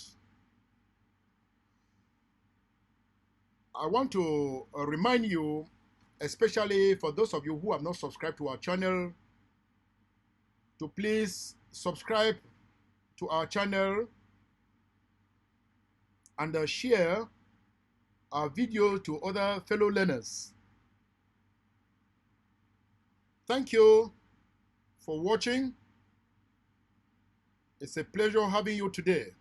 I want to remind you, especially for those of you who have not subscribed to our channel, to please subscribe to our channel and share our video to other fellow learners. Thank you for watching. It's a pleasure having you today.